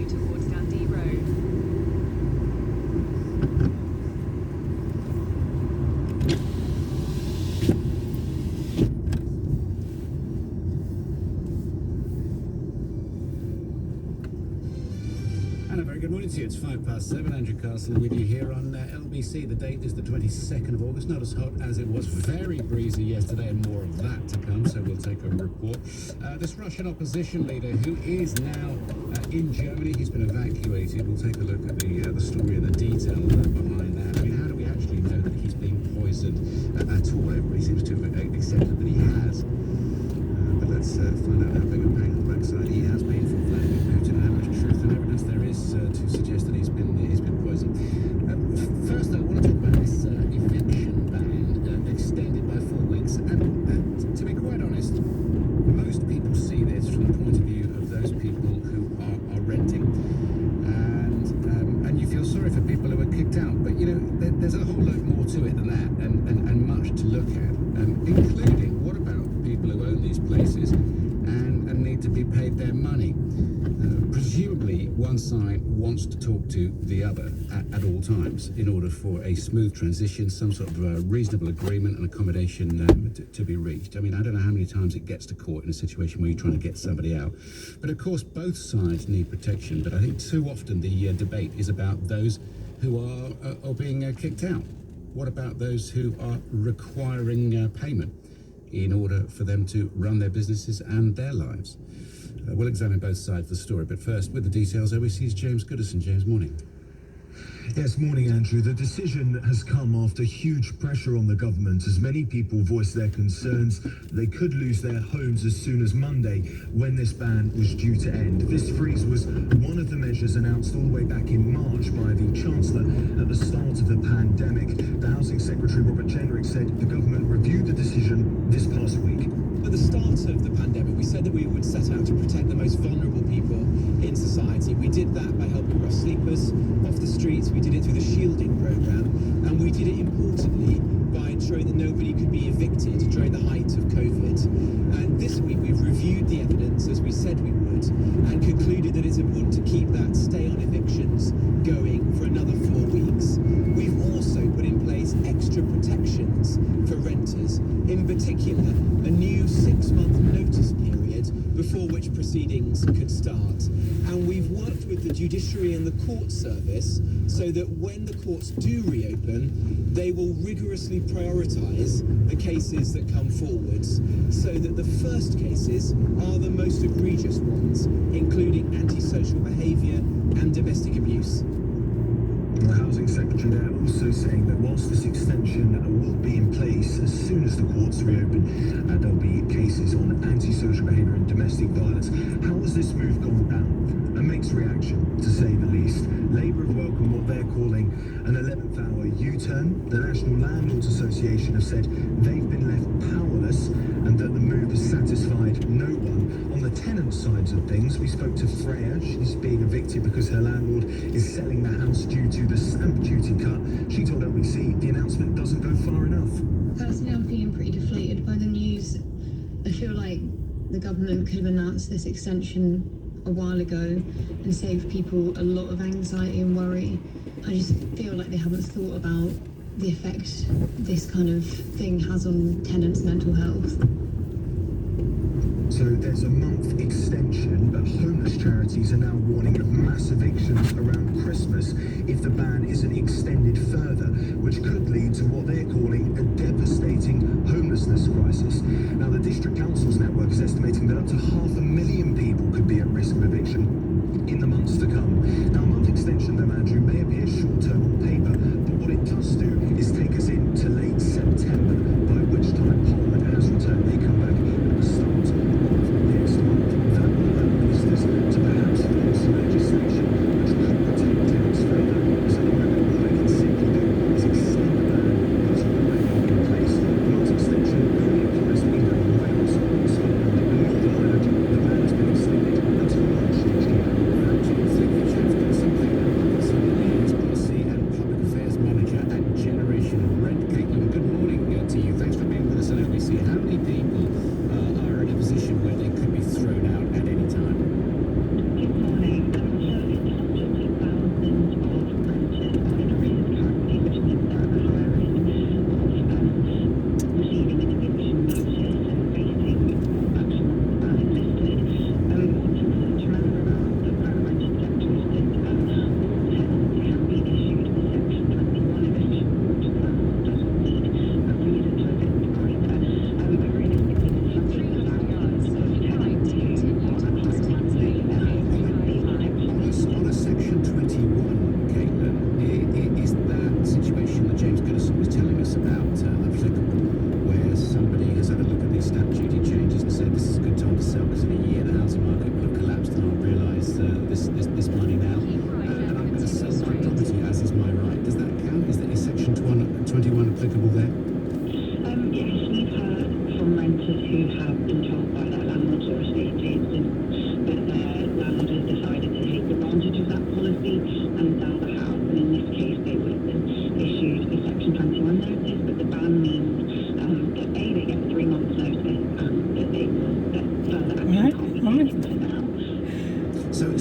continue towards Dundee Road. And a very good morning to you. It's 7:05. Andrew Castle with you here on LBC. The date is the 22nd of August. Not as hot as it was. Very breezy yesterday, and more of that to come. So we'll take a report. This Russian opposition leader, who is now in Germany, he's been evacuated. We'll take a look at the story and the detail behind that. I mean, how do we actually know that he's being poisoned at all? Everybody seems to have accepted that he has. But let's find out how big a pain in the backside he has been for Vladimir Putin, and how much truth and evidence there is to suggest that he's been poisoned. First, I want to talk about this eviction ban extended by 4 weeks. And to be quite honest, most people see this from the point of view of those people who are renting, and you feel sorry for people who are kicked out. But you know, there's a whole lot more to it than that, and much to look at, including what about people who own these places and need to be paid their money. Presumably, one side wants to talk to the other at all times in order for a smooth transition, some sort of reasonable agreement and accommodation to be reached. I mean, I don't know how many times it gets to court in a situation where you're trying to get somebody out. But of course, both sides need protection. But I think too often the debate is about those who are being kicked out. What about those who are requiring payment in order for them to run their businesses and their lives? We'll examine both sides of the story, but first, with the details, OBC's James Goodison. James, morning. Yes, morning, Andrew. The decision has come after huge pressure on the government as many people voiced their concerns they could lose their homes as soon as Monday when this ban was due to end. This freeze was one of the measures announced all the way back in March by the Chancellor at the start of the pandemic. The Housing Secretary, Robert Jenrick, said the government reviewed the decision this past week. At the start of the pandemic, we said that we would set out to protect the most vulnerable people in society. We did that by helping rough sleepers off the streets. We did it through the shielding programme, and we did it importantly by ensuring that nobody could be evicted during the height of COVID. And this week we've reviewed the evidence as we said we would, and concluded that it's important to keep that stay on evictions going for another 4 weeks. We've also put in place extra protections for renters, in particular a new 6-month notice period before which proceedings could start. And we've worked with the judiciary and the court service so that when the courts do reopen, they will rigorously prioritise the cases that come forwards, so that the first cases are the most egregious ones, including antisocial behaviour and domestic abuse. The Housing Secretary there also saying that whilst this extension will be in place as soon as the courts reopen, there'll be cases on antisocial behaviour and domestic violence. How has this move gone down? A mixed reaction, to say the least. Labour have welcomed what they're calling an 11th hour U-turn. The National Landlords Association have said they've been left powerless and that the move has satisfied no one. On the tenant sides of things, we spoke to Freya. She's being evicted because her landlord is selling the house due to the stamp duty cut. She told LBC the announcement doesn't go far enough. Personally, I'm feeling pretty deflated by the news. I feel like the government could have announced this extension a while ago and saved people a lot of anxiety and worry. I just feel like they haven't thought about the effect this kind of thing has on tenants' mental health. So there's a month extension, but homeless charities are now warning of mass evictions around Christmas if the ban isn't extended further, which could lead to what they're calling a devastating homelessness crisis. Now, the District Council's network is estimating that up to 500,000 people could be at risk of eviction in the months to come. Now, a month extension, though, Andrew, may appear short-term on paper, but what it does do is take us into late September, by which time Parliament has returned. They come back at the start of next month. That will allow ministers to perhaps force some legislation which could protect tenants further. So at the moment, all they can simply do is extend the ban until the regulation in place. The month extension only applies to England and Wales, Scotland and Northern Ireland. The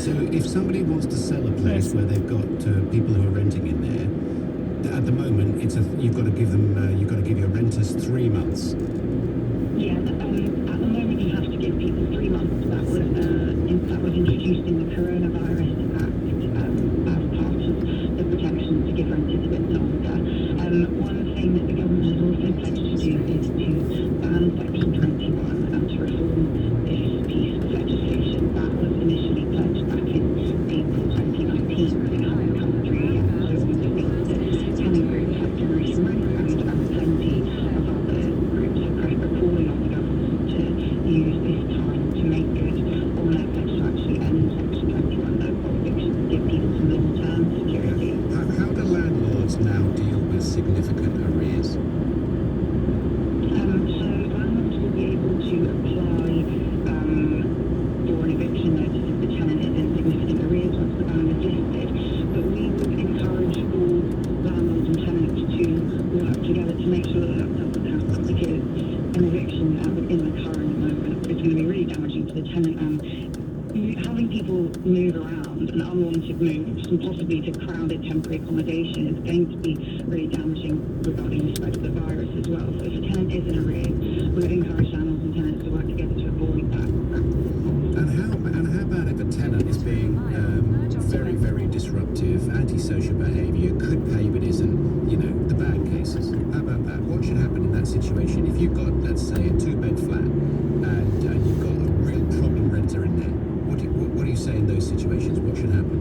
So if somebody wants to sell a place where they've got people who are renting in there, at the moment you've got to give your renters 3 months. Yeah, at the moment you have to give people 3 months. That was introduced in the Coronavirus Act as part of the protection to give renters a bit longer. One thing that the government has also pledged to do is to ban Section 21 and to reform this piece of legislation. That was initially pledged back in April 2019, but it hasn't come through yet. So we think that tenant groups like Generation Background and plenty of other groups are calling on the government to use this time to make good on their pledge to actually end Section 21 local evictions and give people some long-term security. How do landlords now deal with significant arrears? So landlords will be able to apply for an eviction notice if the tenant is in significant arrears once the ban is lifted. But we would encourage all landlords and tenants to work together to make sure that that doesn't happen, because an eviction in the current moment is going to be really damaging to the tenant. Having people move around and unwanted moves and possibly to crowded temporary accommodation is going to be really damaging regarding the spread of the virus as well. So if a tenant is in arrears, we would encourage landlords and tenants to work together to avoid that. And how about if a tenant is being very, very disruptive, antisocial behaviour, could pay but isn't, the bad cases? How about that? What should happen in that situation? If you've got, let's say, a 2-bed flat and you've got a real problem renter in there, what do you say in those situations? What should happen?